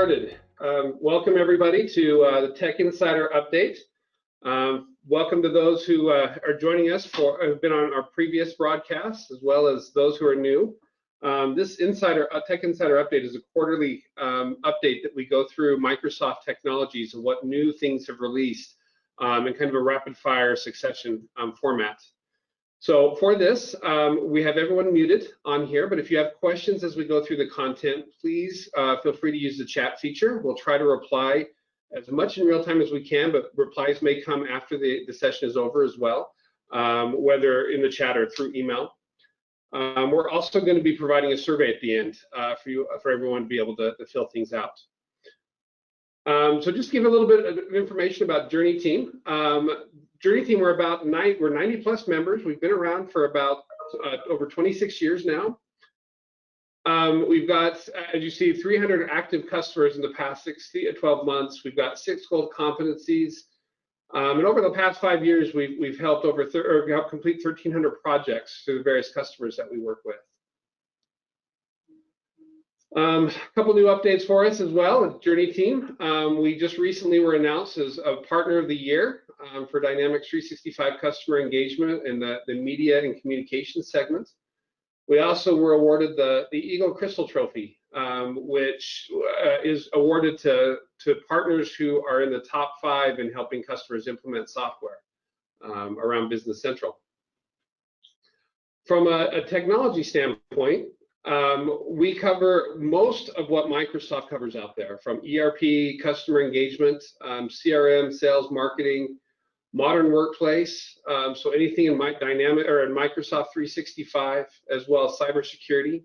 started. Welcome everybody to the Tech Insider Update. Welcome to those who are joining us have been on our previous broadcasts, as well as those who are new. This Tech Insider Update is a quarterly update that we go through Microsoft technologies and what new things have released in kind of a rapid fire succession format. So for this, we have everyone muted on here, but if you have questions as we go through the content, please feel free to use the chat feature. We'll try to reply as much in real time as we can, but replies may come after the session is over as well, whether in the chat or through email. We're also going to be providing a survey at the end for everyone to be able to fill things out. So just to give a little bit of information about JourneyTEAM. JourneyTEAM, we're 90 plus members. We've been around for about over 26 years now. We've got, as you see, 300 active customers in the past 6 to 12 months. We've got 6 gold competencies. And over the past 5 years, we've helped helped complete 1,300 projects through the various customers that we work with. A couple new updates for us as well at JourneyTEAM. We just recently were announced as a Partner of the Year for Dynamics 365 Customer Engagement in the Media and Communications segment. We also were awarded the Eagle Crystal Trophy, which is awarded to partners who are in the top 5 in helping customers implement software around Business Central. From a technology standpoint, we cover most of what Microsoft covers out there, from ERP, customer engagement, CRM, sales, marketing, modern workplace, so anything in Microsoft 365, as well as cybersecurity,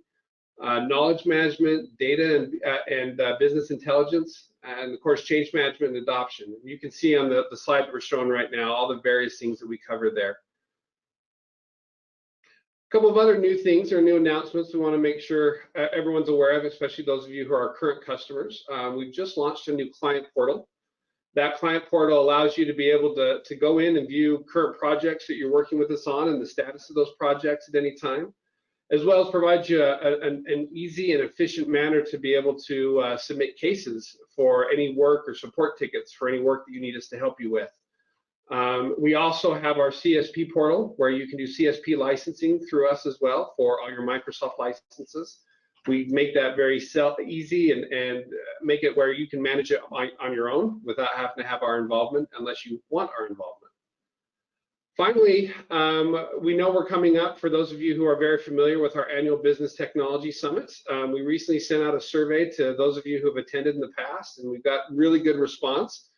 knowledge management, data and business intelligence, and of course change management and adoption. You can see on the slide that we're showing right now all the various things that we cover there. A couple of other new things or new announcements we want to make sure everyone's aware of, especially those of you who are current customers. We've just launched a new client portal. That client portal allows you to be able to go in and view current projects that you're working with us on and the status of those projects at any time, as well as provide you an easy and efficient manner to be able to submit cases for any work or support tickets for any work that you need us to help you with. We also have our CSP portal where you can do CSP licensing through us as well for all your Microsoft licenses. We make that very easy and make it where you can manage it on your own without having to have our involvement unless you want our involvement. Finally, we know we're coming up, for those of you who are very familiar with our annual Business Technology Summits. We recently sent out a survey to those of you who have attended in the past, and we've got really good response.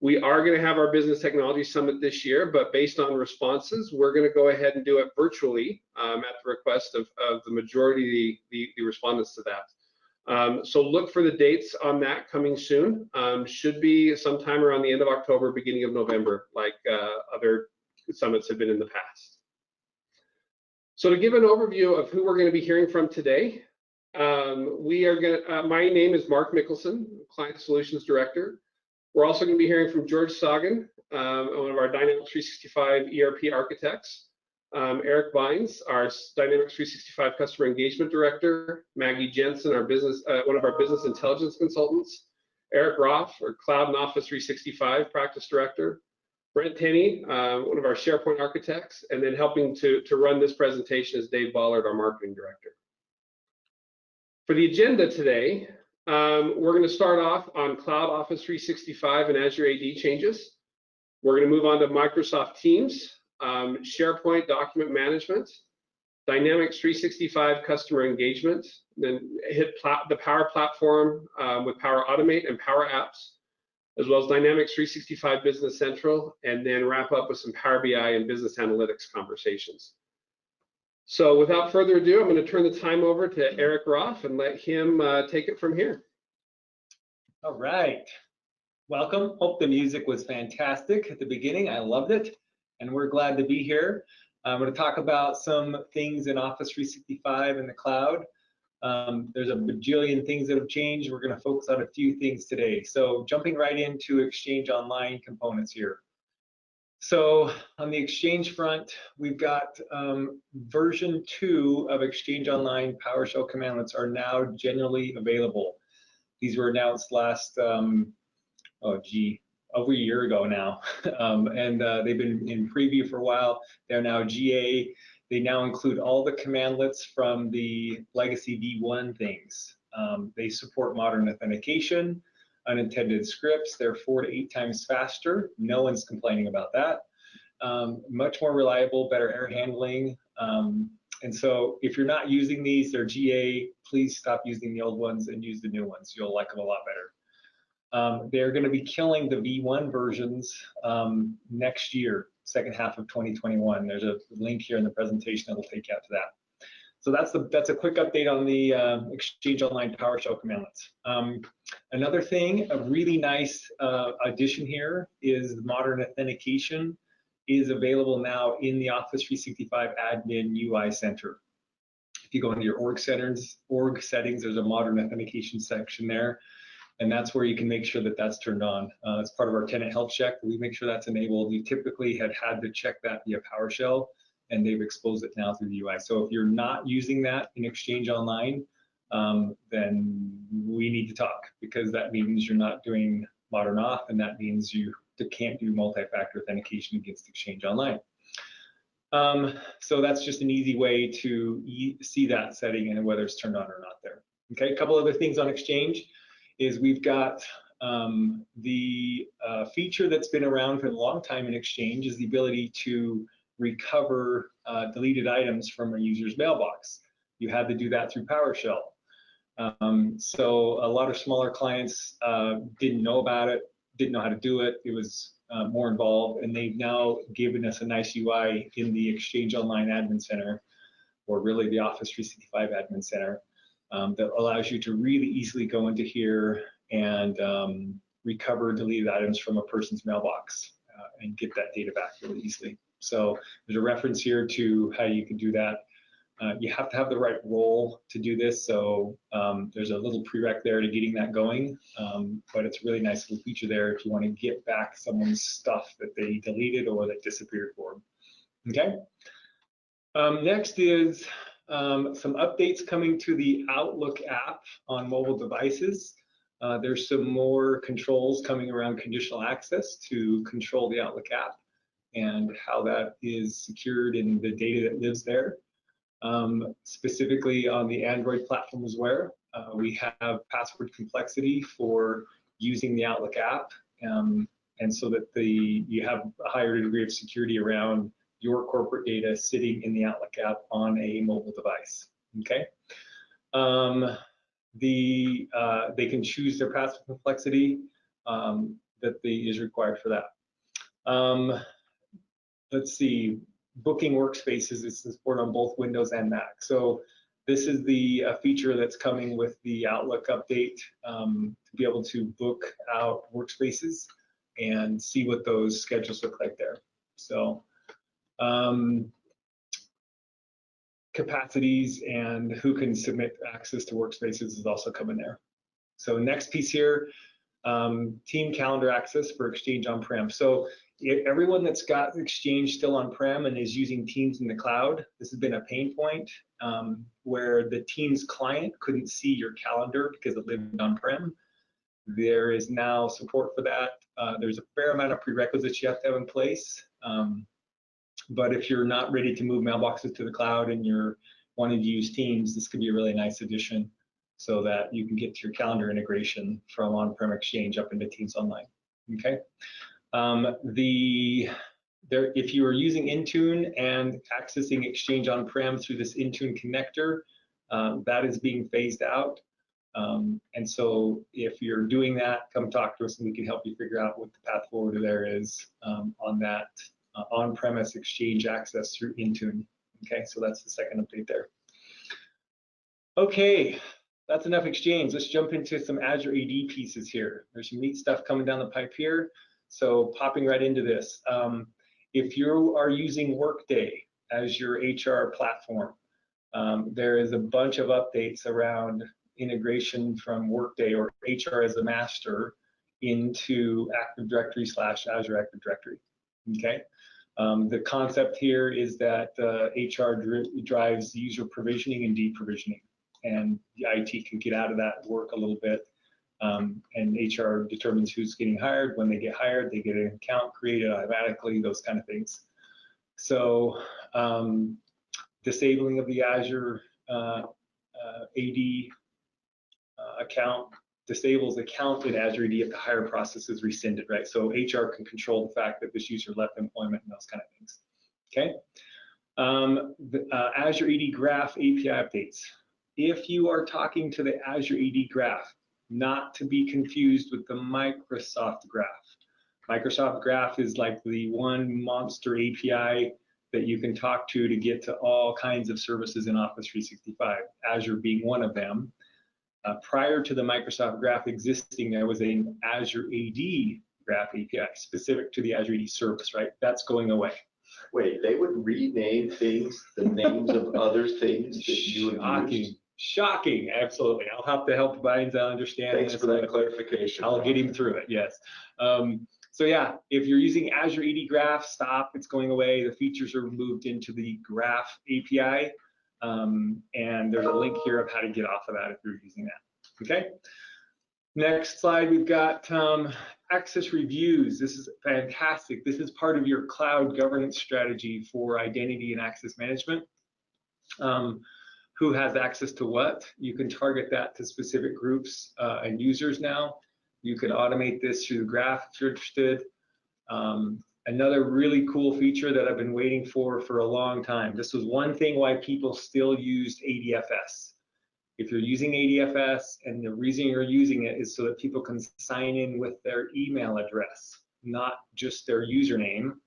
We are going to have our Business Technology Summit this year, but based on responses, we're going to go ahead and do it virtually at the request of the majority of the respondents to that. So look for the dates on that coming soon. Should be sometime around the end of October, beginning of November, like other summits have been in the past. So to give an overview of who we're going to be hearing from today, my name is Mark Mickelson, Client Solutions Director. We're also going to be hearing from George Sagan, one of our Dynamics 365 ERP architects, Eric Vines, our Dynamics 365 Customer Engagement Director, Maggie Jensen, one of our Business Intelligence Consultants, Eric Roth, our Cloud and Office 365 Practice Director, Brent Tenney, one of our SharePoint architects, and then helping to run this presentation is Dave Ballard, our Marketing Director. For the agenda today, we're going to start off on Cloud Office 365 and Azure AD changes. We're going to move on to Microsoft Teams, SharePoint document management, Dynamics 365 customer engagement, then hit the Power Platform with Power Automate and Power Apps, as well as Dynamics 365 Business Central, and then wrap up with some Power BI and business analytics conversations. So without further ado, I'm going to turn the time over to Eric Roth and let him take it from here. All right. Welcome. Hope the music was fantastic at the beginning. I loved it, and we're glad to be here. I'm going to talk about some things in Office 365 in the cloud. There's a bajillion things that have changed. We're going to focus on a few things today. So jumping right into Exchange Online components here. So on the Exchange front, we've got version 2 of Exchange Online PowerShell commandlets are now generally available. These were announced last, over a year ago now, and they've been in preview for a while. They're now GA. They now include all the commandlets from the legacy V1 things. They support modern authentication, unintended scripts. They're 4 to 8 times faster. No one's complaining about that. Much more reliable, better error handling. And so if you're not using these, they're GA, please stop using the old ones and use the new ones. You'll like them a lot better. They're going to be killing the V1 versions next year, second half of 2021. There's a link here in the presentation that'll take you out to that. So that's a quick update on the Exchange Online PowerShell commandlets. Another thing, a really nice addition here is modern authentication is available now in the Office 365 Admin UI Center. If you go into your org settings, there's a modern authentication section there, and that's where you can make sure that that's turned on. It's part of our tenant health check. We make sure that's enabled. You typically had to check that via PowerShell, and they've exposed it now through the UI. So if you're not using that in Exchange Online, then we need to talk, because that means you're not doing modern auth, and that means you can't do multi-factor authentication against Exchange Online. So that's just an easy way to see that setting and whether it's turned on or not there. Okay, a couple other things on Exchange is we've got the feature that's been around for a long time in Exchange is the ability to recover deleted items from a user's mailbox. You had to do that through PowerShell. So a lot of smaller clients didn't know about it, didn't know how to do it. It was more involved, and they've now given us a nice UI in the Exchange Online Admin Center, or really the Office 365 Admin Center, that allows you to really easily go into here and recover deleted items from a person's mailbox and get that data back really easily. So there's a reference here to how you can do that. You have to have the right role to do this, so there's a little prereq there to getting that going, but it's a really nice little feature there if you want to get back someone's stuff that they deleted or that disappeared for them. Okay. Next is some updates coming to the Outlook app on mobile devices. There's some more controls coming around conditional access to control the Outlook app and how that is secured in the data that lives there. Specifically on the Android platform as well, we have password complexity for using the Outlook app, and so that you have a higher degree of security around your corporate data sitting in the Outlook app on a mobile device. Okay. They can choose their password complexity that is required for that. Let's see. Booking workspaces is support on both Windows and Mac. So this is the feature that's coming with the Outlook update to be able to book out workspaces and see what those schedules look like there. So capacities and who can submit access to workspaces is also coming there. So next piece here, team calendar access for Exchange on-prem. So everyone that's got Exchange still on-prem and is using Teams in the cloud, this has been a pain point where the Teams client couldn't see your calendar because it lived on-prem. There is now support for that. There's a fair amount of prerequisites you have to have in place. But if you're not ready to move mailboxes to the cloud and you're wanting to use Teams, this could be a really nice addition so that you can get to your calendar integration from on-prem Exchange up into Teams Online. Okay. If you are using Intune and accessing Exchange on-prem through this Intune connector, that is being phased out. And so if you're doing that, come talk to us and we can help you figure out what the path forward there is on that on-premise Exchange access through Intune. Okay, so that's the second update there. Okay, that's enough Exchange. Let's jump into some Azure ED pieces here. There's some neat stuff coming down the pipe here. So popping right into this, if you are using Workday as your HR platform, there is a bunch of updates around integration from Workday or HR as a master into Active Directory / Azure Active Directory. Okay, the concept here is that HR drives user provisioning and deprovisioning, and the IT can get out of that work a little bit and HR determines who's getting hired. When they get hired, they get an account created automatically, those kind of things. So disabling of the Azure AD account disables account in Azure ED if the hire process is rescinded, right? So HR can control the fact that this user left employment and those kind of things. Okay. Azure ED Graph API updates. If you are talking to the Azure ED Graph, not to be confused with the Microsoft Graph. Microsoft Graph is like the one monster API that you can talk to get to all kinds of services in Office 365, Azure being one of them. Prior to the Microsoft Graph existing, there was an Azure AD Graph API specific to the Azure AD service, right? That's going away. Wait, they would rename things, the names of other things that you would use? Shocking, absolutely. I'll have to help Bynes understand. Thanks for that clarification. I'll get him through it, yes. So yeah, if you're using Azure ED Graph, stop, it's going away. The features are moved into the Graph API. And there's a link here of how to get off of that if you're using that, okay? Next slide, we've got access reviews. This is fantastic. This is part of your cloud governance strategy for identity and access management. Who has access to what? You can target that to specific groups and users now. You can automate this through the graph if you're interested. Another really cool feature that I've been waiting for a long time. This was one thing why people still used ADFS. If you're using ADFS and the reason you're using it is so that people can sign in with their email address, not just their username,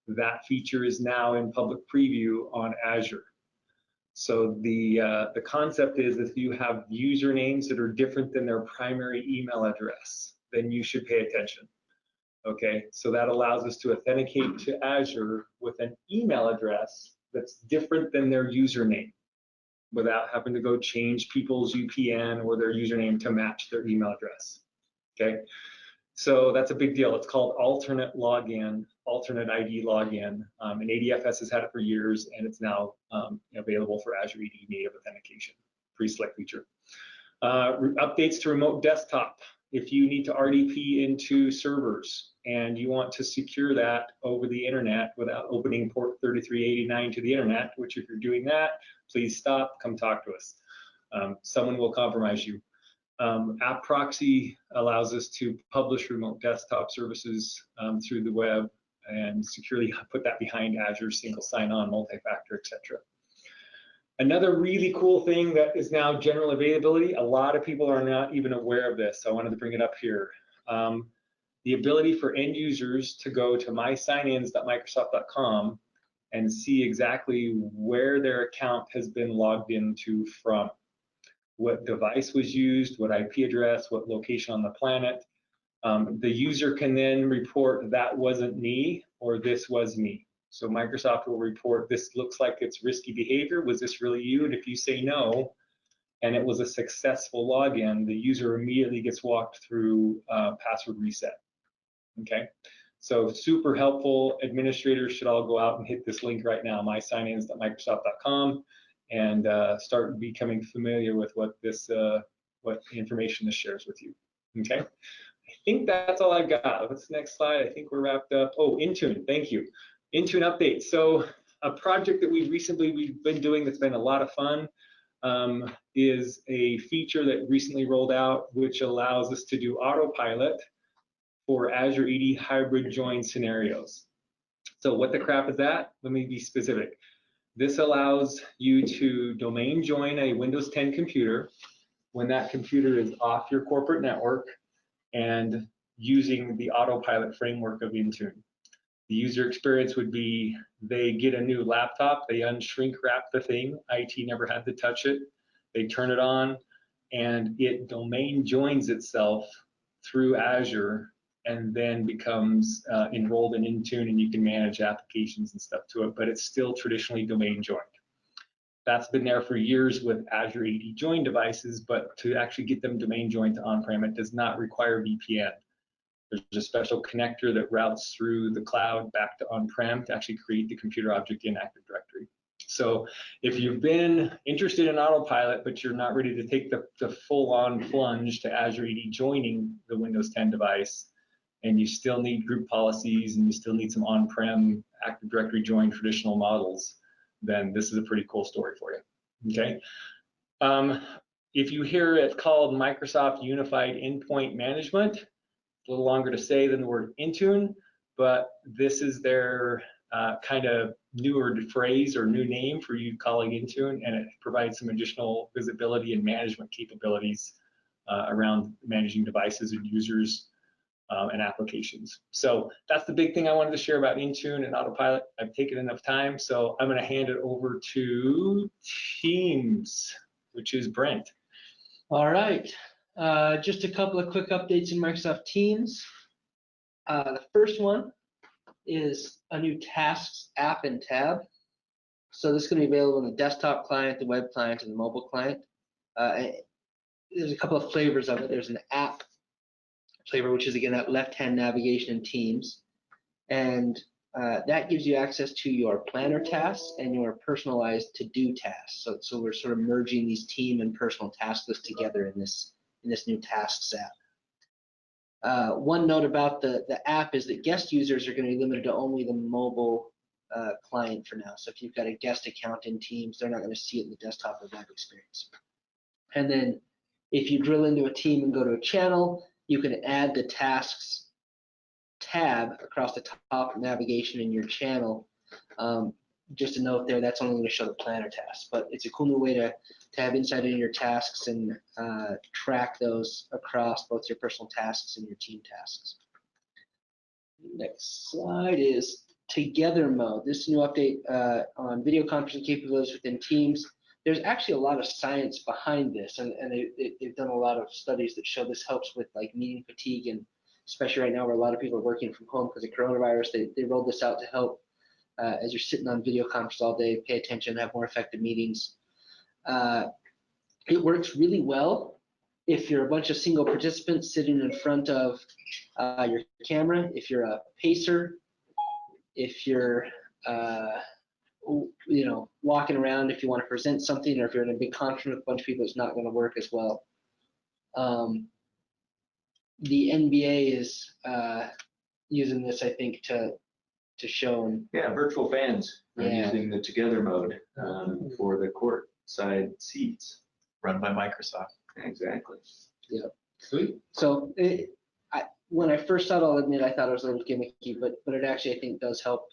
that feature is now in public preview on Azure. So the concept is if you have usernames that are different than their primary email address, then you should pay attention. Okay, so that allows us to authenticate to Azure with an email address that's different than their username without having to go change people's UPN or their username to match their email address. Okay, so that's a big deal. It's called alternate login, alternate ID login, and ADFS has had it for years, and it's now available for Azure ED native authentication, pre-select feature. Updates to remote desktop. If you need to RDP into servers and you want to secure that over the internet without opening port 3389 to the internet, which if you're doing that, please stop, come talk to us. Someone will compromise you. App proxy allows us to publish remote desktop services through the web and securely put that behind Azure single sign-on, multi-factor, etc. Another really cool thing that is now general availability, a lot of people are not even aware of this, so I wanted to bring it up here. The ability for end users to go to mysignins.microsoft.com and see exactly where their account has been logged into from, what device was used, what IP address, what location on the planet. The user can then report that wasn't me or this was me. So Microsoft will report this looks like it's risky behavior. Was this really you? And if you say no, and it was a successful login, the user immediately gets walked through password reset. Okay, so super helpful. Administrators should all go out and hit this link right now, mysignins.microsoft.com, and start becoming familiar with what this what information this shares with you. Okay, I think that's all I've got. What's the next slide? I think we're wrapped up. Oh, Intune, thank you. Intune update. So a project that we've been doing that's been a lot of fun is a feature that recently rolled out, which allows us to do Autopilot for Azure ED hybrid join scenarios. So what the crap is that? Let me be specific. This allows you to domain join a Windows 10 computer when that computer is off your corporate network and using the Autopilot framework of Intune. The user experience would be they get a new laptop, they unshrink wrap the thing, IT never had to touch it, they turn it on, and it domain joins itself through Azure and then becomes enrolled in Intune, and you can manage applications and stuff to it, but it's still traditionally domain joined. That's been there for years with Azure ED join devices, but to actually get them domain joined to on-prem, it does not require VPN. There's a special connector that routes through the cloud back to on-prem to actually create the computer object in Active Directory. So if you've been interested in Autopilot, but you're not ready to take the full-on plunge to Azure ED joining the Windows 10 device, and you still need group policies and you still need some on-prem Active Directory join traditional models, then this is a pretty cool story for you, okay? If you hear it called Microsoft Unified Endpoint Management, it's a little longer to say than the word Intune, but this is their kind of newer phrase or new name for you calling Intune, and it provides some additional visibility and management capabilities around managing devices and users and applications. So that's the big thing I wanted to share about Intune and Autopilot. I've taken enough time, so I'm going to hand it over to Teams, which is Brent. All right, just a couple of quick updates in Microsoft Teams. The first one is a new Tasks app and tab. So this is going to be available on the desktop client, the web client, and the mobile client. There's a couple of flavors of it. There's an app flavor, which is again that left-hand navigation in Teams, and that gives you access to your planner tasks and your personalized to-do tasks. So we're sort of merging these team and personal task lists together in this new Tasks app. One note about the app is that guest users are going to be limited to only the mobile client for now. So if you've got a guest account in Teams, they're not going to see it in the desktop or web experience. And then if you drill into a team and go to a channel, you can add the tasks tab across the top navigation in your channel. Just a note there, that's only going to show the planner tasks, but it's a cool new way to have insight into your tasks and track those across both your personal tasks and your team tasks. Next slide is Together mode. This new update on video conferencing capabilities within Teams. There's actually a lot of science behind this, and they've done a lot of studies that show this helps with like meeting fatigue, and especially right now where a lot of people are working from home because of coronavirus, they rolled this out to help as you're sitting on video conference all day, pay attention, have more effective meetings. It works really well if you're a bunch of single participants sitting in front of your camera, if you're a pacer, if you're walking around, if you want to present something, or if you're in a big conference with a bunch of people, it's not going to work as well. The NBA is using this, I think, to show. Yeah, virtual fans are Yeah. using the Together mode for the court side seats. Run by Microsoft. Exactly. Yeah. Sweet. So when I first saw it, I'll admit I thought it was a little gimmicky, but it actually I think does help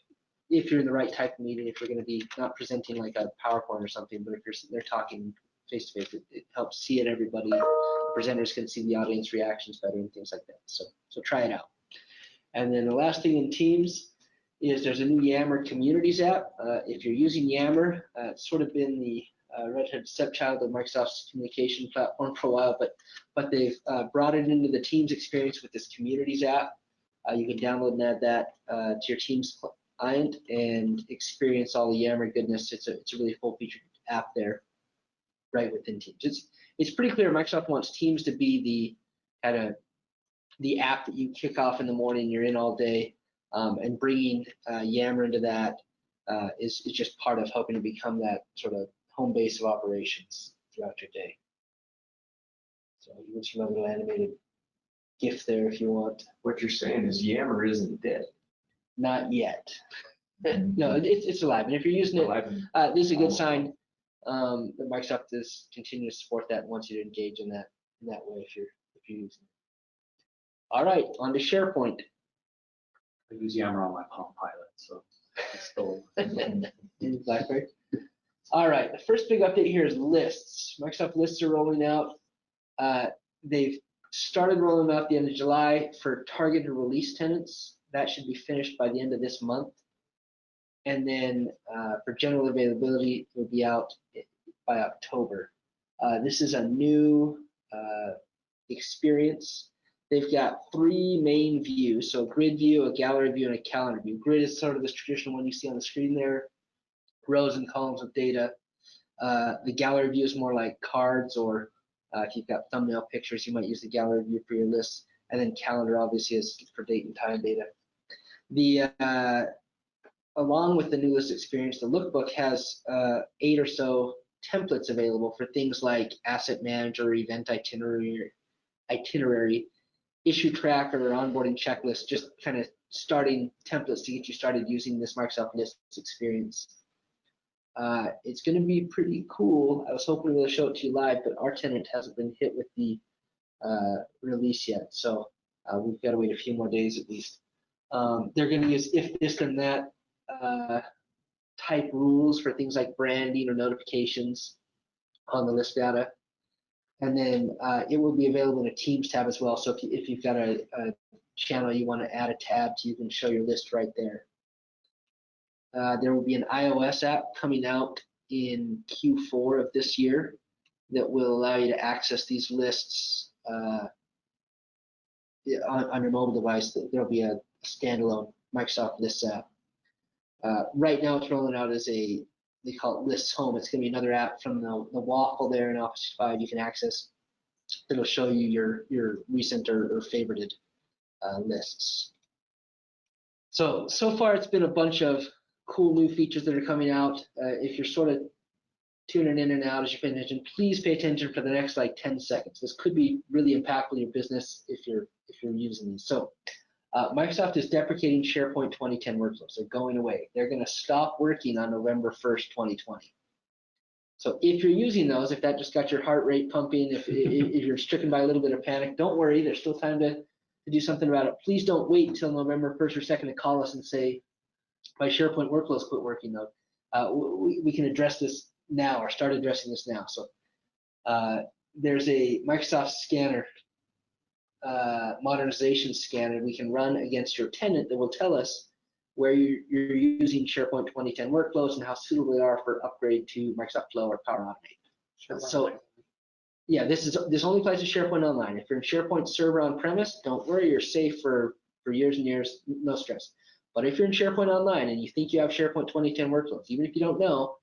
if you're in the right type of meeting, if you're going to be not presenting like a PowerPoint or something, but if you're sitting there talking face to face, it helps see it. Everybody, the presenters can see the audience reactions better and things like that. So try it out. And then the last thing in Teams is there's a new Yammer Communities app. If you're using Yammer, it's sort of been the redheaded stepchild of Microsoft's communication platform for a while, but they've brought it into the Teams experience with this Communities app. You can download and add that to your Teams client and experience all the Yammer goodness. It's a really full-featured app there, right within Teams. It's pretty clear Microsoft wants Teams to be the app that you kick off in the morning, you're in all day, and bringing Yammer into that is just part of helping to become that sort of home base of operations throughout your day. So you can see my little animated GIF there if you want. What you're saying is Yammer isn't dead. Not yet. No, it's alive, and if you're using it, this is a good sign that Microsoft is continuing to support that and wants you to engage in that way if you're using it. All right, on to SharePoint. I use Yammer on my Palm Pilot, so it's still. In BlackBerry. All right, the first big update here is lists. Microsoft lists are rolling out. They've started rolling out at the end of July for targeted release tenants. That should be finished by the end of this month. And then for general availability, it will be out by October. This is a new experience. They've got three main views, so a grid view, a gallery view, and a calendar view. Grid is sort of this traditional one you see on the screen there, rows and columns of data. The gallery view is more like cards, or if you've got thumbnail pictures, you might use the gallery view for your lists. And then calendar obviously is for date and time data. The along with the new list experience, the lookbook has 8 or so templates available for things like asset manager, event itinerary, issue tracker, or onboarding checklist, just kind of starting templates to get you started using this Microsoft Lists experience. It's going to be pretty cool. I was hoping to show it to you live, but our tenant hasn't been hit with the release yet, so we've got to wait a few more days at least. They're going to use if this then that type rules for things like branding or notifications on the list data. And then it will be available in a Teams tab as well. So if you've got a channel you want to add a tab to, you can show your list right there. There will be an iOS app coming out in Q4 of this year that will allow you to access these lists on your mobile device. There'll be a standalone Microsoft Lists app. Right now it's rolling out as they call it Lists Home. It's going to be another app from the waffle there in Office 5 you can access. It'll show you your recent or favorited lists. So far it's been a bunch of cool new features that are coming out. If you're sort of tuning in and out as you're paying attention, please pay attention for the next like 10 seconds. This could be really impactful in your business if you're using these. So Microsoft is deprecating SharePoint 2010 workflows. They're going away. They're going to stop working on November 1st, 2020. So if you're using those, if that just got your heart rate pumping, if you're stricken by a little bit of panic, don't worry. There's still time to do something about it. Please don't wait until November 1st or 2nd to call us and say, my SharePoint workflows quit working though. We can address this now or start addressing this now. So there's a Microsoft scanner, modernization scanner we can run against your tenant that will tell us where you're using SharePoint 2010 workflows and how suitable they are for upgrade to Microsoft Flow or Power Automate. So yeah, this only applies to SharePoint Online. If you're in SharePoint Server on premise, don't worry, you're safe for years and years, no stress. But if you're in SharePoint Online and you think you have SharePoint 2010 workflows, even if you don't know,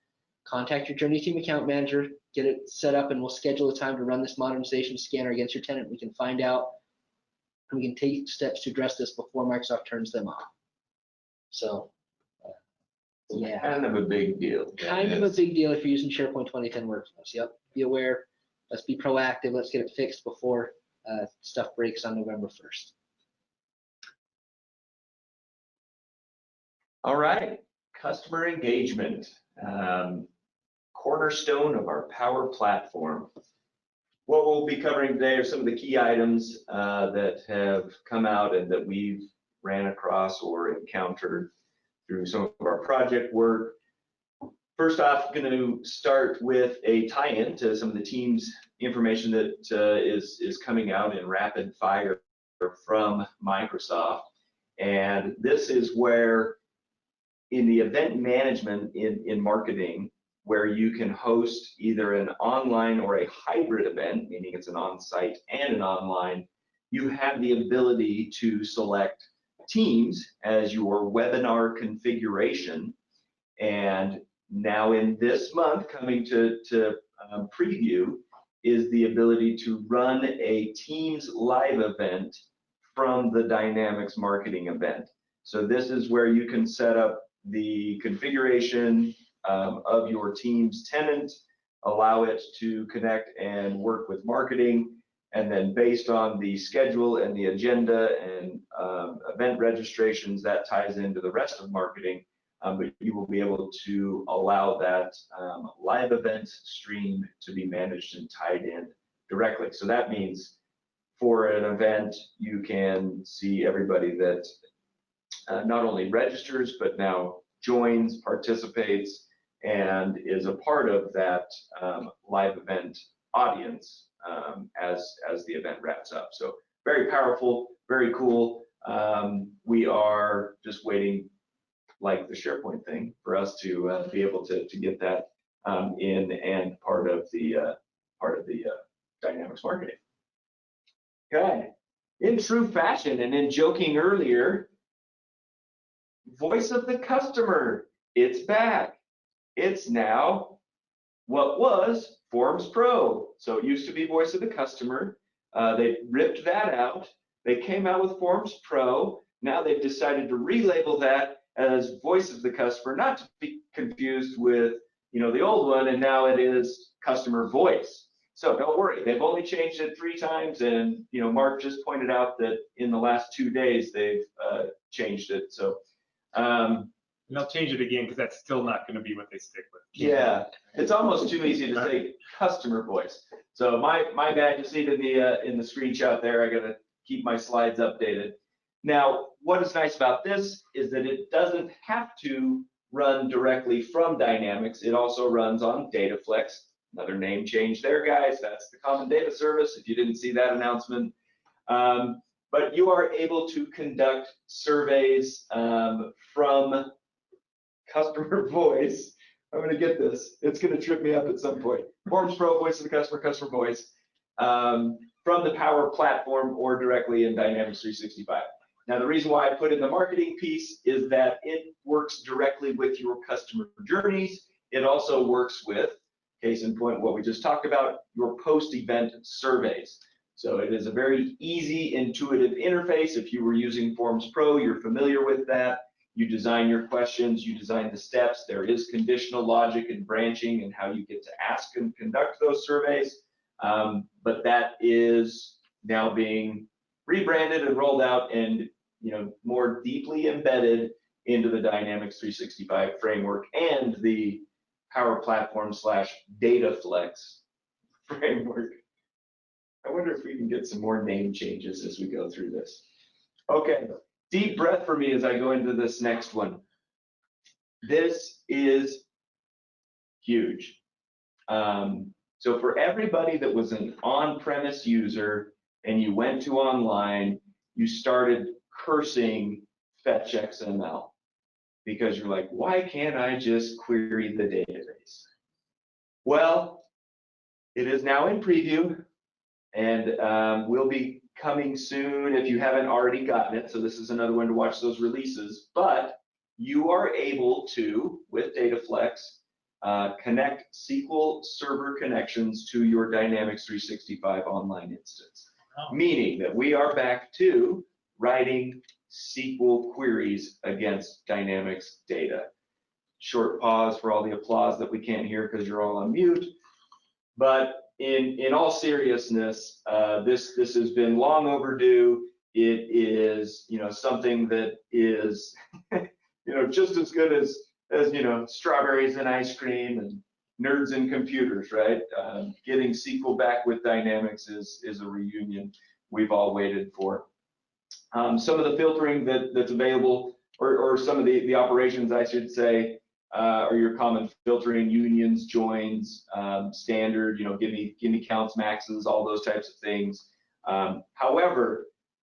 contact your JourneyTEAM account manager, get it set up, and we'll schedule a time to run this modernization scanner against your tenant. We can find out, and we can take steps to address this before Microsoft turns them off. So, yeah. Kind of a big deal. Kind of a big deal if you're using SharePoint 2010 workflows. Yep, be aware. Let's be proactive. Let's get it fixed before stuff breaks on November 1st. All right, customer engagement, cornerstone of our Power Platform. What we'll be covering today are some of the key items that have come out and that we've ran across or encountered through some of our project work. First off, going to start with a tie-in to some of the team's information that is coming out in rapid fire from Microsoft. And this is where in the event management in marketing, where you can host either an online or a hybrid event, meaning it's an on-site and an online, you have the ability to select Teams as your webinar configuration. And now in this month, coming to preview, is the ability to run a Teams live event from the Dynamics marketing event. So this is where you can set up the configuration of your Teams tenant, allow it to connect and work with marketing, and then based on the schedule and the agenda and event registrations, that ties into the rest of marketing, but you will be able to allow that live event stream to be managed and tied in directly. So that means for an event, you can see everybody that not only registers, but now joins, participates, and is a part of that live event audience as the event wraps up. So very powerful, very cool. We are just waiting, like the SharePoint thing, for us to be able to get that in and part of the Dynamics marketing. Okay, in true fashion and in joking earlier, voice of the customer, it's back. It's now what was Forms Pro. So it used to be voice of the customer. They ripped that out. They came out with Forms Pro. Now they've decided to relabel that as voice of the customer, not to be confused with, the old one, and now it is customer voice. So don't worry, they've only changed it 3 times, and Mark just pointed out that in the last 2 days they've changed it. So And they'll change it again because that's still not going to be what they stick with. yeah, it's almost too easy to say customer voice. So my bad, you see it in the screenshot there. I got to keep my slides updated. Now, what is nice about this is that it doesn't have to run directly from Dynamics. It also runs on DataFlex. Another name change there, guys. That's the Common Data Service, if you didn't see that announcement. But you are able to conduct surveys from customer voice. I'm going to get this. It's going to trip me up at some point. Forms Pro, voice of the customer, customer voice, from the Power Platform or directly in Dynamics 365. Now, the reason why I put in the marketing piece is that it works directly with your customer journeys. It also works with, case in point, what we just talked about, your post-event surveys. So it is a very easy, intuitive interface. If you were using Forms Pro, you're familiar with that. You design your questions, you design the steps. There is conditional logic and branching and how you get to ask and conduct those surveys. But that is now being rebranded and rolled out and more deeply embedded into the Dynamics 365 framework and the Power Platform / DataFlex framework. I wonder if we can get some more name changes as we go through this. Okay, deep breath for me as I go into this next one. This is huge. So for everybody that was an on-premise user and you went to online, you started cursing Fetch XML because you're like, why can't I just query the database? Well, it is now in preview and will be coming soon if you haven't already gotten it. So this is another one to watch those releases, but you are able to, with DataFlex, connect SQL Server connections to your Dynamics 365 online instance, meaning that we are back to writing SQL queries against Dynamics data. Short pause for all the applause that we can't hear because you're all on mute. But in all seriousness, this has been long overdue. It is something that is just as good as strawberries and ice cream and nerds and computers, right? Getting SQL back with Dynamics is a reunion we've all waited for. Some of the filtering that's available, or some of the operations, I should say, are your common filtering, unions, joins, standard, give me counts, maxes, all those types of things. However,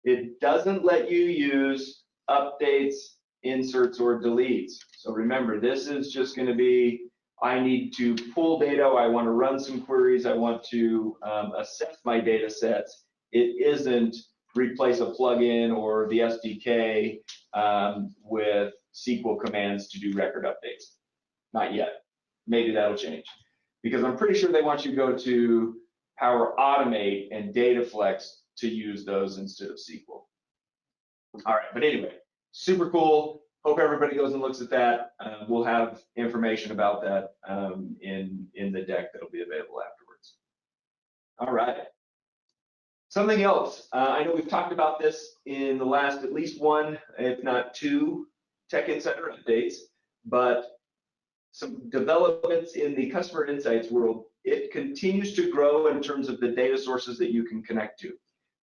it doesn't let you use updates, inserts, or deletes. So remember, this is just going to be, I need to pull data, I want to run some queries, I want to assess my data sets. It isn't replace a plugin or the SDK with SQL commands to do record updates. Not yet. Maybe that'll change. Because I'm pretty sure they want you to go to Power Automate and DataFlex to use those instead of SQL. All right, but anyway, super cool. Hope everybody goes and looks at that. We'll have information about that in the deck that'll be available afterwards. All right. Something else. I know we've talked about this in the last at least one, if not two, Tech Insider updates, but some developments in the customer insights world. It continues to grow in terms of the data sources that you can connect to.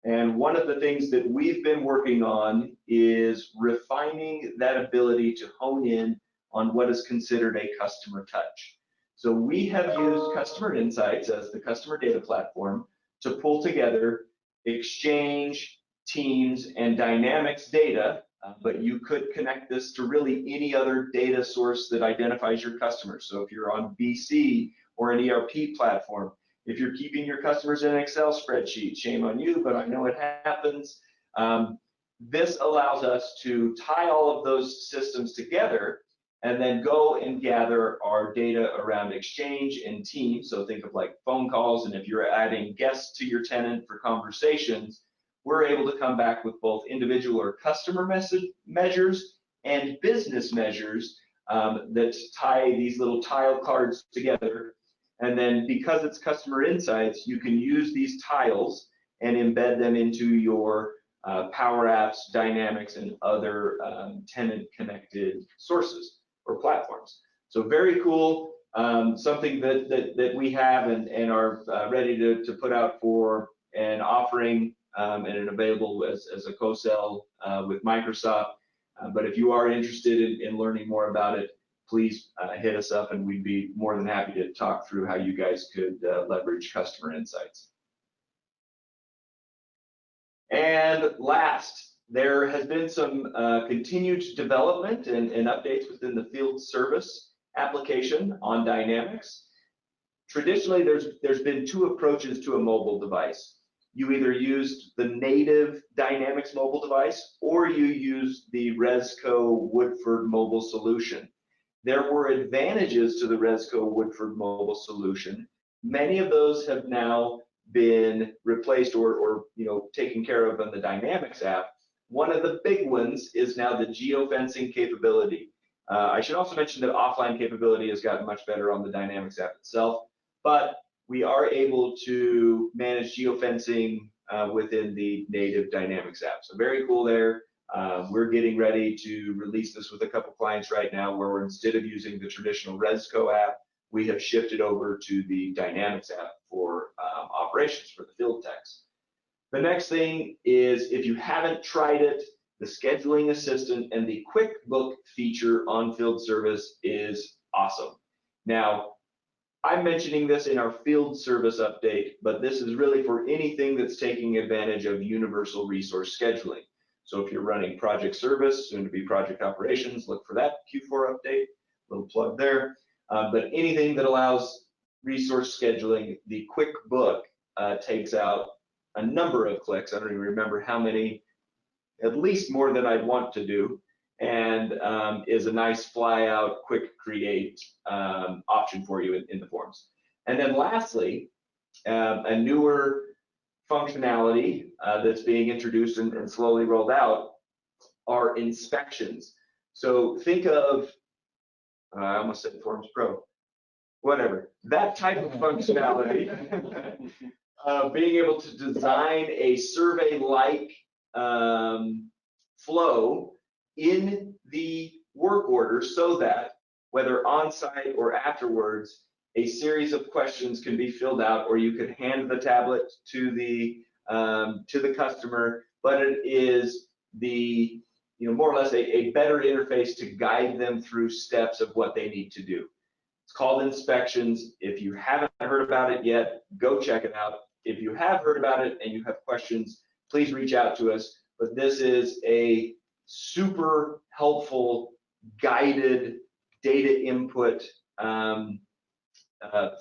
And one of the things that we've been working on is refining that ability to hone in on what is considered a customer touch. So we have used customer insights as the customer data platform to pull together Exchange, Teams, and Dynamics data, but you could connect this to really any other data source that identifies your customers. So if you're on BC or an ERP platform, if you're keeping your customers in an Excel spreadsheet, shame on you, but I know it happens. This allows us to tie all of those systems together and then go and gather our data around Exchange and Teams. So think of like phone calls, and if you're adding guests to your tenant for conversations, we're able to come back with both individual or customer measures and business measures that tie these little tile cards together. And then because it's customer insights, you can use these tiles and embed them into your Power Apps, Dynamics, and other tenant-connected sources or platforms. So very cool, something that we have and are ready to put out for an offering and available as a co-sell with Microsoft. But if you are interested in learning more about it, please hit us up and we'd be more than happy to talk through how you guys could leverage customer insights. And last, there has been some continued development and updates within the field service application on Dynamics. Traditionally, there's been two approaches to a mobile device. You either used the native Dynamics mobile device or you used the Resco Woodford mobile solution. There were advantages to the Resco Woodford mobile solution. Many of those have now been replaced or taken care of in the Dynamics app. One of the big ones is now the geofencing capability. I should also mention that offline capability has gotten much better on the Dynamics app itself, but we are able to manage geofencing within the native Dynamics app. So very cool there. We're getting ready to release this with a couple clients right now where we're, instead of using the traditional Resco app, we have shifted over to the Dynamics app for operations for the field techs. The next thing is, if you haven't tried it, the scheduling assistant and the quick book feature on field service is awesome. Now, I'm mentioning this in our field service update, but this is really for anything that's taking advantage of universal resource scheduling. So if you're running project service, soon to be project operations, look for that Q4 update, little plug there. But anything that allows resource scheduling, the quick book takes out a number of clicks. I don't even remember how many, at least more than I'd want to do, and is a nice fly out, quick create option for you in the forms. And then lastly, a newer functionality that's being introduced and slowly rolled out are inspections. So think of, I almost said Forms Pro, whatever, that type of functionality, being able to design a survey-like flow in the work order so that whether on-site or afterwards, a series of questions can be filled out, or you could hand the tablet to the customer, but it is the more or less a better interface to guide them through steps of what they need to do. It's called Inspections. If you haven't heard about it yet, go check it out. If you have heard about it and you have questions, please reach out to us. But this is a super helpful guided data input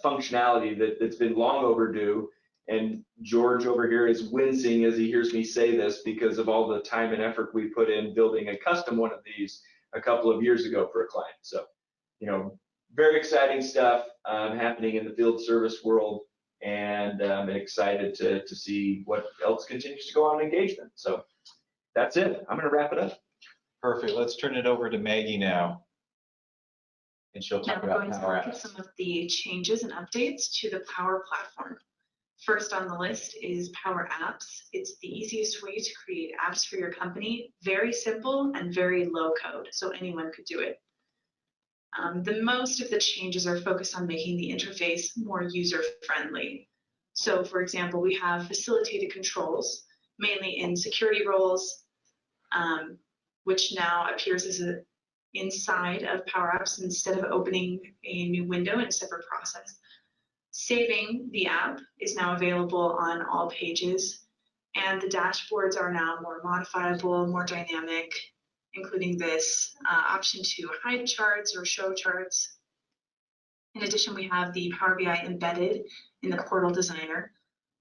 functionality that's been long overdue. And George over here is wincing as he hears me say this because of all the time and effort we put in building a custom one of these a couple of years ago for a client. So, very exciting stuff happening in the field service world, and I'm excited to see what else continues to go on in engagement. So that's it. I'm going to wrap it up. Perfect. Let's turn it over to Maggie now, and she'll talk about going to Power look at Apps. some of the changes and updates to the Power Platform. First on the list is Power Apps. It's the easiest way to create apps for your company. Very simple and very low code, so anyone could do it. The most of the changes are focused on making the interface more user-friendly. So for example, we have facilitated controls, mainly in security roles, which now appears as inside of Power Apps instead of opening a new window in a separate process. Saving the app is now available on all pages, and the dashboards are now more modifiable, more dynamic, including this option to hide charts or show charts. In addition, we have the Power BI embedded in the portal designer.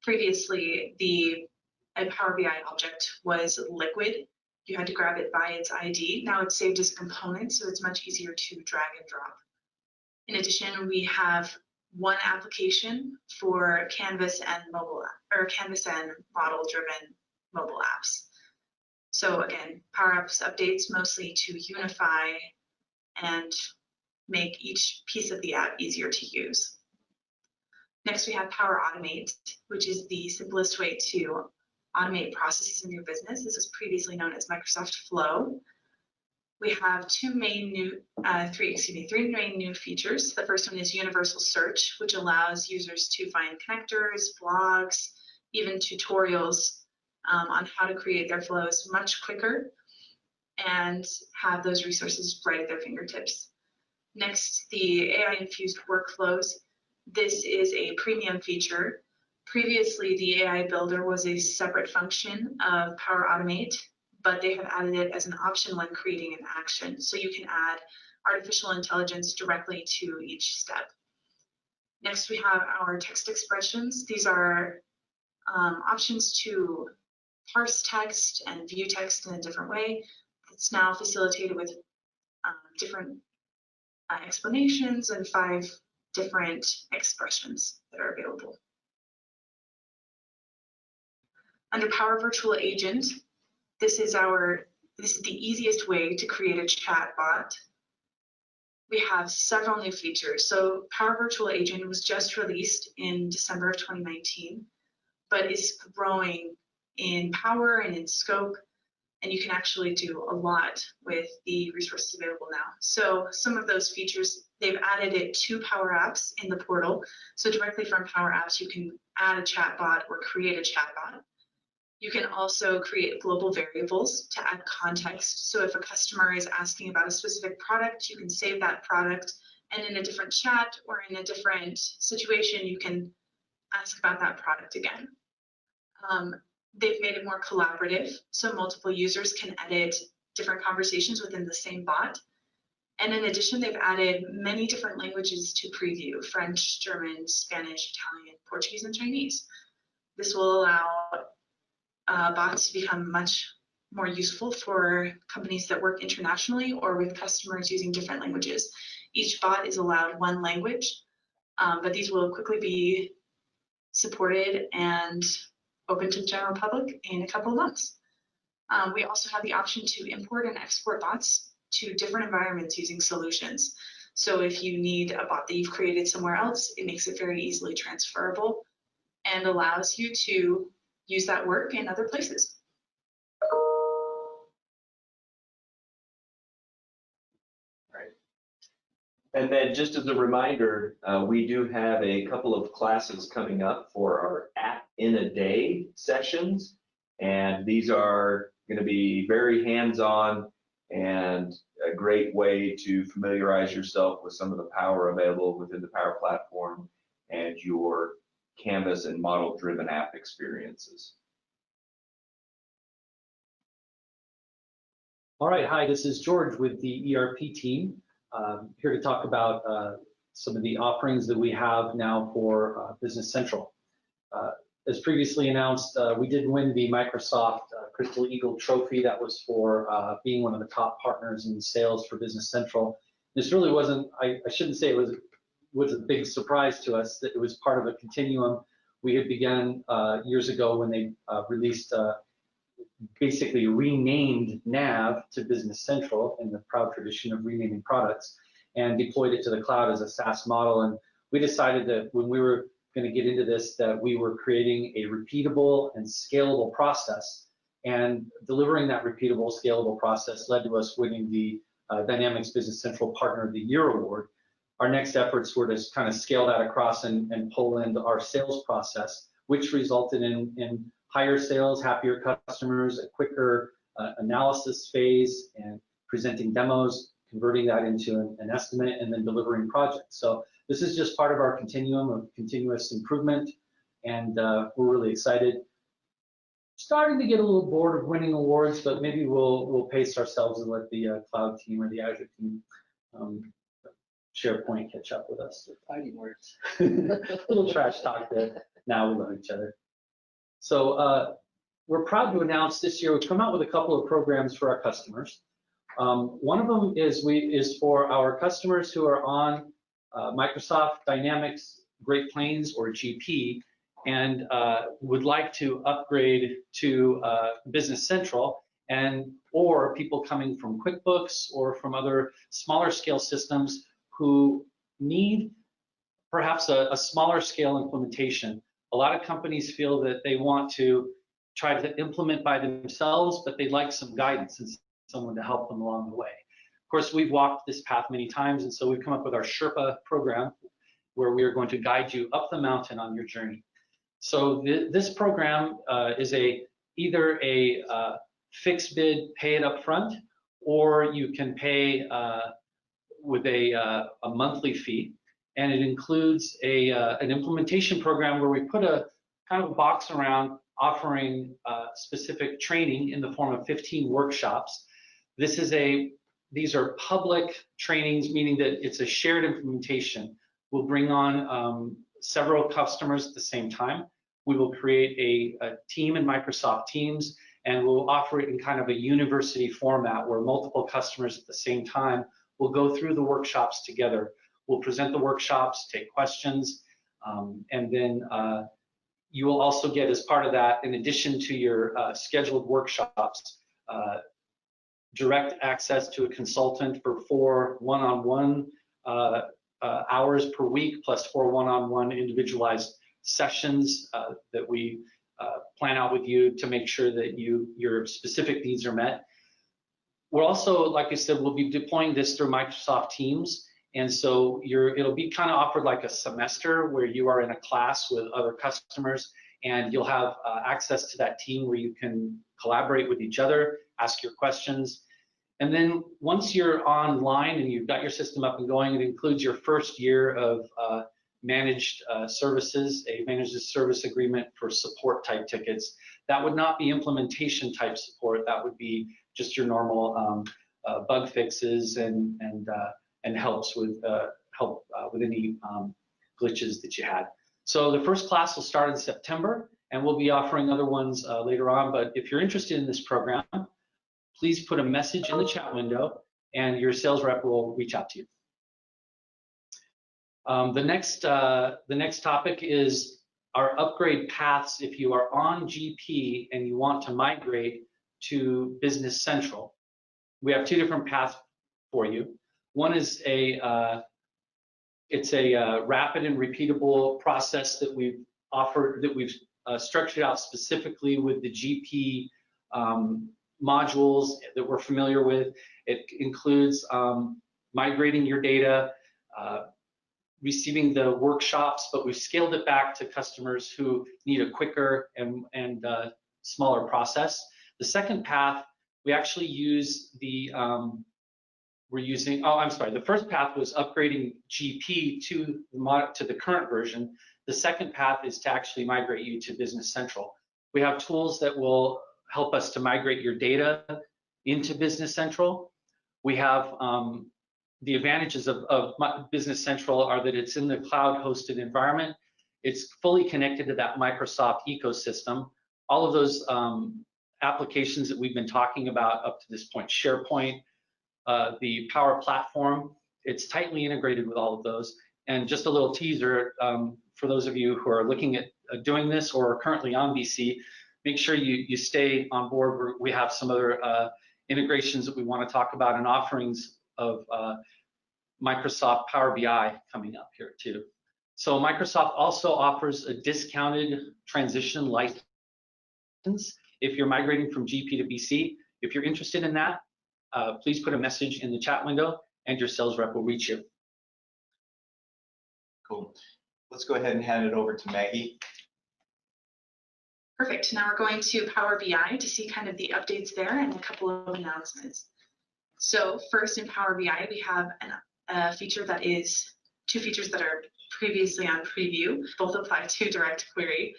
Previously, a Power BI object was liquid. You had to grab it by its ID. Now it's saved as a component, so it's much easier to drag and drop. In addition, we have one application for Canvas and model-driven mobile apps. So again, Power Apps updates mostly to unify and make each piece of the app easier to use. Next, we have Power Automate, which is the simplest way to automate processes in your business. This was previously known as Microsoft Flow. We have three main new features. The first one is Universal Search, which allows users to find connectors, blogs, even tutorials on how to create their flows much quicker and have those resources right at their fingertips. Next, the AI-infused workflows. This is a premium feature. Previously, the AI Builder was a separate function of Power Automate, but they have added it as an option when creating an action. So you can add artificial intelligence directly to each step. Next, we have our text expressions. These are options to parse text and view text in a different way. It's now facilitated with different explanations and 5 different expressions that are available. Under Power Virtual Agent, this is the easiest way to create a chat bot. We have several new features. So Power Virtual Agent was just released in December of 2019, but is growing in power and in scope, and you can actually do a lot with the resources available now. So some of those features, they've added it to Power Apps in the portal. So directly from Power Apps, you can add a chatbot or create a chatbot. You can also create global variables to add context. So if a customer is asking about a specific product, you can save that product, and in a different chat or in a different situation, you can ask about that product again. They've made it more collaborative, so multiple users can edit different conversations within the same bot. And in addition, they've added many different languages to preview: French, German, Spanish, Italian, Portuguese, and Chinese. This will allow bots to become much more useful for companies that work internationally or with customers using different languages. Each bot is allowed 1 language, but these will quickly be supported and open to the general public in a couple of months. We also have the option to import and export bots to different environments using solutions. So if you need a bot that you've created somewhere else, it makes it very easily transferable and allows you to use that work in other places. Right. And then just as a reminder, we do have a couple of classes coming up for our App in a Day sessions. And these are going to be very hands-on and a great way to familiarize yourself with some of the power available within the Power Platform and your Canvas and model-driven app experiences. All right, hi, this is George with the ERP team. Here to talk about some of the offerings that we have now for Business Central. As previously announced, we did win the Microsoft Crystal Eagle Trophy. That was for being one of the top partners in sales for Business Central. This really wasn't, I shouldn't say it was a big surprise to us, that it was part of a continuum. We had begun years ago when they released basically renamed Nav to Business Central in the proud tradition of renaming products, and deployed it to the cloud as a SaaS model. And we decided that when we were going to get into this, that we were creating a repeatable and scalable process, and delivering that repeatable, scalable process led to us winning the Dynamics Business Central Partner of the Year award. Our next efforts were to kind of scale that across and pull in our sales process, which resulted in higher sales, happier customers, a quicker analysis phase, and presenting demos, converting that into an estimate, and then delivering projects. So this is just part of our continuum of continuous improvement, and we're really excited. Starting to get a little bored of winning awards, but maybe we'll pace ourselves and let the cloud team or the Azure team, SharePoint, catch up with us. Fighting words. A little trash talk there. Now we love each other. So we're proud to announce this year we've come out with a couple of programs for our customers. One of them is for our customers who are on Microsoft Dynamics Great Plains or GP and would like to upgrade to Business Central or people coming from QuickBooks or from other smaller scale systems who need perhaps a smaller scale implementation. A lot of companies feel that they want to try to implement by themselves, but they'd like some guidance and someone to help them along the way. Of course, we've walked this path many times, and so we've come up with our Sherpa program, where we are going to guide you up the mountain on your journey. So this program is either a fixed bid, pay it up front, or you can pay with a monthly fee. And it includes an implementation program where we put a kind of a box around offering specific training in the form of 15 workshops. These are public trainings, meaning that it's a shared implementation. We'll bring on several customers at the same time. We will create a team in Microsoft Teams, and we'll offer it in kind of a university format where multiple customers at the same time will go through the workshops together. We'll present the workshops, take questions, and then you will also get, as part of that, in addition to your scheduled workshops, direct access to a consultant for 4 one-on-one hours per week, plus 4 one-on-one individualized sessions that we plan out with you to make sure that your specific needs are met. We're also, like I said, we'll be deploying this through Microsoft Teams, and so it'll be kind of offered like a semester where you are in a class with other customers, and you'll have access to that team where you can collaborate with each other, ask your questions. And then once you're online and you've got your system up and going, it includes your first year of managed services, a managed service agreement for support type tickets. That would not be implementation type support. That would be just your normal bug fixes and helps with any glitches that you had. So the first class will start in September, and we'll be offering other ones later on. But if you're interested in this program, please put a message in the chat window, and your sales rep will reach out to you. The next topic is our upgrade paths. If you are on GP and you want to migrate to Business Central, we have 2 different paths for you. One is it's a rapid and repeatable process that we've offered, that we've structured out specifically with the GP modules that we're familiar with. It includes migrating your data, receiving the workshops, but we've scaled it back to customers who need a quicker and smaller process. The second path, we actually use the the first path was upgrading GP to the current version. The second path is to actually migrate you to Business Central. We have tools that will help us to migrate your data into Business Central. We have the advantages of Business Central are that it's in the cloud hosted environment. It's fully connected to that Microsoft ecosystem. All of those applications that we've been talking about up to this point, SharePoint, the Power Platform, it's tightly integrated with all of those. And just a little teaser for those of you who are looking at doing this or are currently on BC, make sure you stay on board. We have some other integrations that we want to talk about and offerings of Microsoft Power BI coming up here too. So Microsoft also offers a discounted transition license if you're migrating from GP to BC. If you're interested in that, please put a message in the chat window and your sales rep will reach you. Cool. Let's go ahead and hand it over to Maggie. Perfect. Now we're going to Power BI to see kind of the updates there and a couple of announcements. So first in Power BI, we have a feature that is 2 features that are previously on preview. Both apply to direct query.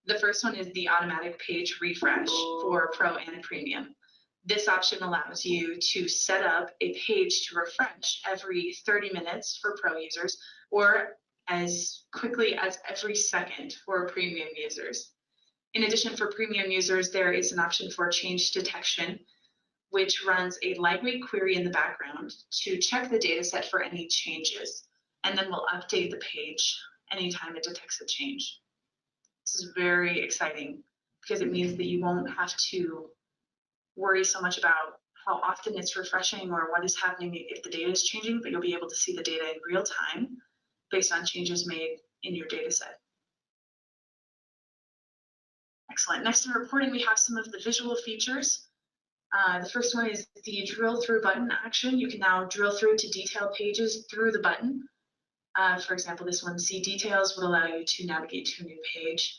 The first one is the automatic page refresh for Pro and Premium. This option allows you to set up a page to refresh every 30 minutes for Pro users, or as quickly as every second for Premium users. In addition, for Premium users, there is an option for change detection, which runs a lightweight query in the background to check the data set for any changes, and then will update the page anytime it detects a change. This is very exciting because it means that you won't have to worry so much about how often it's refreshing or what is happening if the data is changing, but you'll be able to see the data in real time based on changes made in your data set. Excellent. Next in reporting, we have some of the visual features. The first one is the drill through button action. You can now drill through to detailed pages through the button. For example, this one, see details, would allow you to navigate to a new page.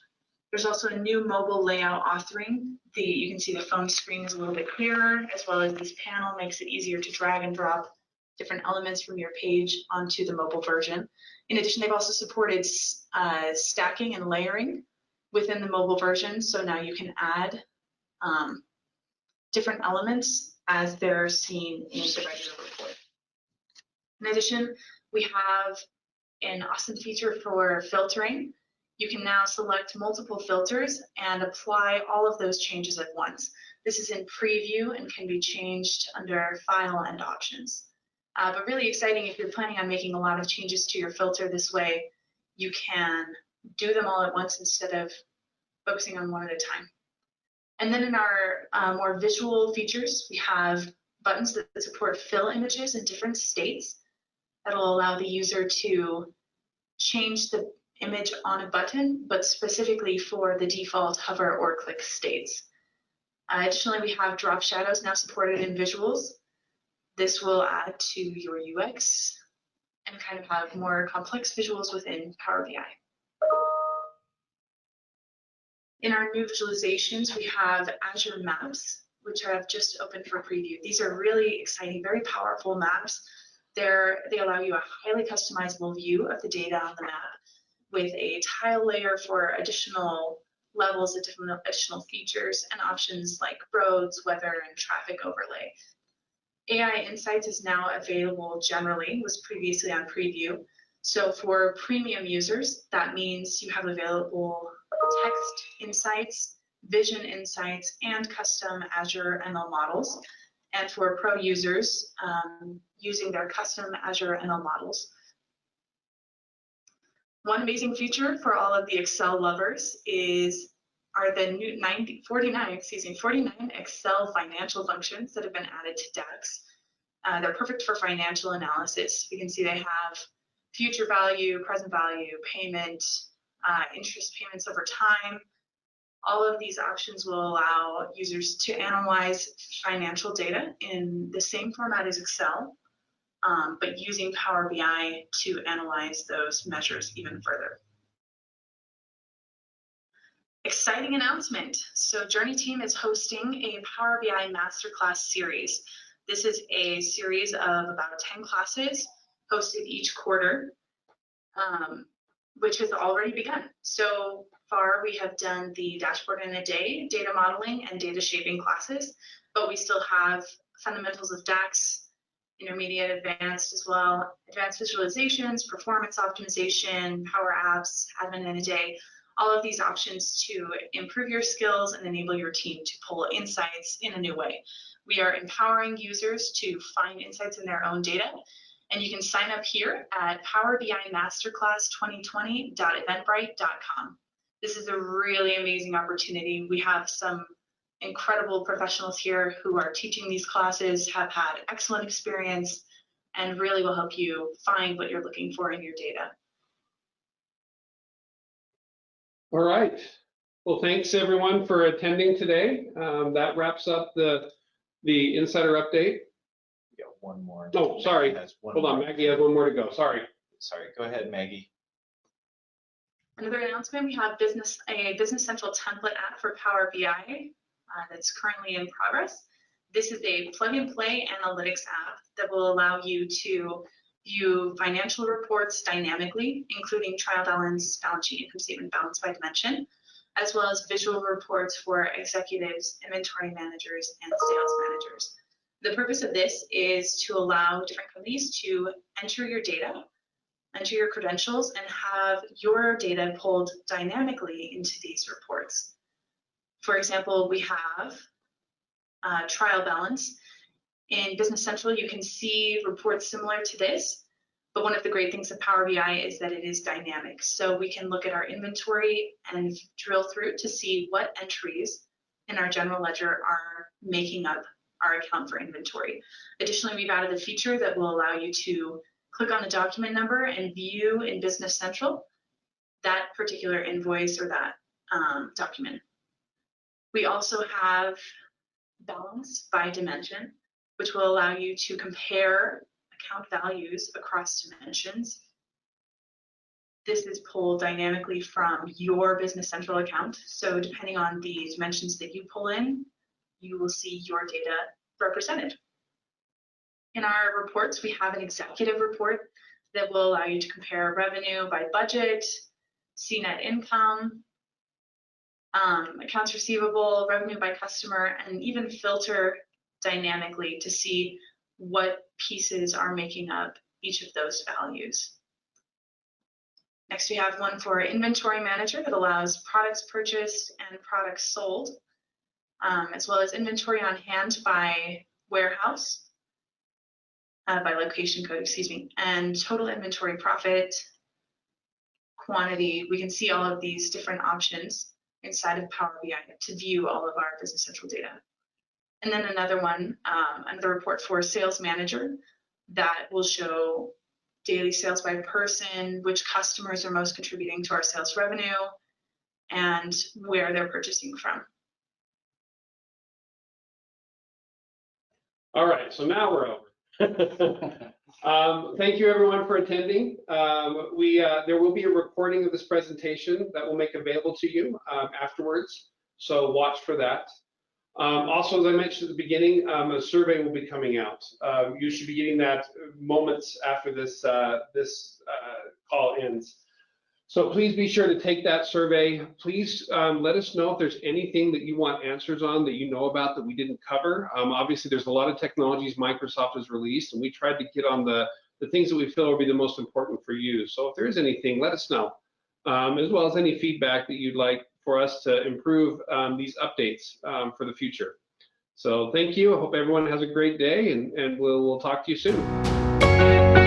There's also a new mobile layout authoring. You can see the phone screen is a little bit clearer, as well as this panel makes it easier to drag and drop different elements from your page onto the mobile version. In addition, they've also supported stacking and layering within the mobile version. So now you can add different elements as they're seen in the regular report. In addition, we have an awesome feature for filtering. You can now select multiple filters and apply all of those changes at once. This is in preview and can be changed under File and Options. But really exciting if you're planning on making a lot of changes to your filter this way, you can do them all at once instead of focusing on one at a time. And then in our more visual features, we have buttons that support fill images in different states. That'll allow the user to change the image on a button, but specifically for the default hover or click states. Additionally, we have drop shadows now supported in visuals. This will add to your UX and kind of have more complex visuals within Power BI. In our new visualizations, we have Azure Maps, which have just opened for preview. These are really exciting, very powerful maps. They allow you a highly customizable view of the data on the map with a tile layer for additional levels of different additional features and options like roads, weather, and traffic overlay. AI Insights is now available generally, was previously on preview. So for premium users, that means you have available text insights, vision insights, and custom Azure ML models. And for pro users, using their custom Azure ML models. One amazing feature for all of the Excel lovers are the new 49 Excel financial functions that have been added to DAX. They're perfect for financial analysis. You can see they have future value, present value, payment, interest payments over time. All of these options will allow users to analyze financial data in the same format as Excel, but using Power BI to analyze those measures even further. Exciting announcement. So JourneyTEAM is hosting a Power BI Masterclass series. This is a series of about 10 classes hosted each quarter, which has already begun. So far, we have done the dashboard in a day, data modeling, and data shaping classes, but we still have fundamentals of DAX, intermediate, advanced as well, advanced visualizations, performance optimization, Power Apps, admin in a day, all of these options to improve your skills and enable your team to pull insights in a new way. We are empowering users to find insights in their own data, and you can sign up here at powerbimasterclass2020.eventbrite.com. This is a really amazing opportunity. We have some incredible professionals here who are teaching these classes, have had excellent experience, and really will help you find what you're looking for in your data. All right. Well, thanks everyone for attending today. That wraps up the Insider Update. We got one more. Oh, sorry. Hold on, Maggie has one more to go. Sorry. Sorry, go ahead, Maggie. Another announcement, we have a Business Central template app for Power BI that's currently in progress. This is a plug-and-play analytics app that will allow you to view financial reports dynamically, including trial balance, balance sheet, income statement, balance by dimension, as well as visual reports for executives, inventory managers, and sales managers. The purpose of this is to allow different companies to enter your data, enter your credentials, and have your data pulled dynamically into these reports. For example, we have trial balance. In Business Central, you can see reports similar to this, but one of the great things of Power BI is that it is dynamic. So we can look at our inventory and drill through to see what entries in our general ledger are making up our account for inventory. Additionally, we've added a feature that will allow you to click on the document number and view in Business Central that particular invoice or that document. We also have balance by dimension, which will allow you to compare account values across dimensions. This is pulled dynamically from your Business Central account. So depending on the dimensions that you pull in, you will see your data represented. In our reports, we have an executive report that will allow you to compare revenue by budget, see net income, accounts receivable, revenue by customer, and even filter dynamically to see what pieces are making up each of those values. Next, we have one for Inventory Manager that allows products purchased and products sold, as well as inventory on hand by warehouse, by location code, excuse me, and total inventory profit, quantity. We can see all of these different options inside of Power BI to view all of our Business Central data. And then another one, another report for Sales Manager that will show daily sales by person, which customers are most contributing to our sales revenue, and where they're purchasing from. All right, so now we're over. Thank you everyone for attending. There will be a recording of this presentation that we'll make available to you afterwards, so watch for that. Also, as I mentioned at the beginning, a survey will be coming out. You should be getting that moments after this call ends. So please be sure to take that survey. Please let us know if there's anything that you want answers on that you know about that we didn't cover. Obviously, there's a lot of technologies Microsoft has released, and we tried to get on the things that we feel will be the most important for you. So if there is anything, let us know, as well as any feedback that you'd like for us to improve these updates for the future. So thank you. I hope everyone has a great day, and we'll talk to you soon.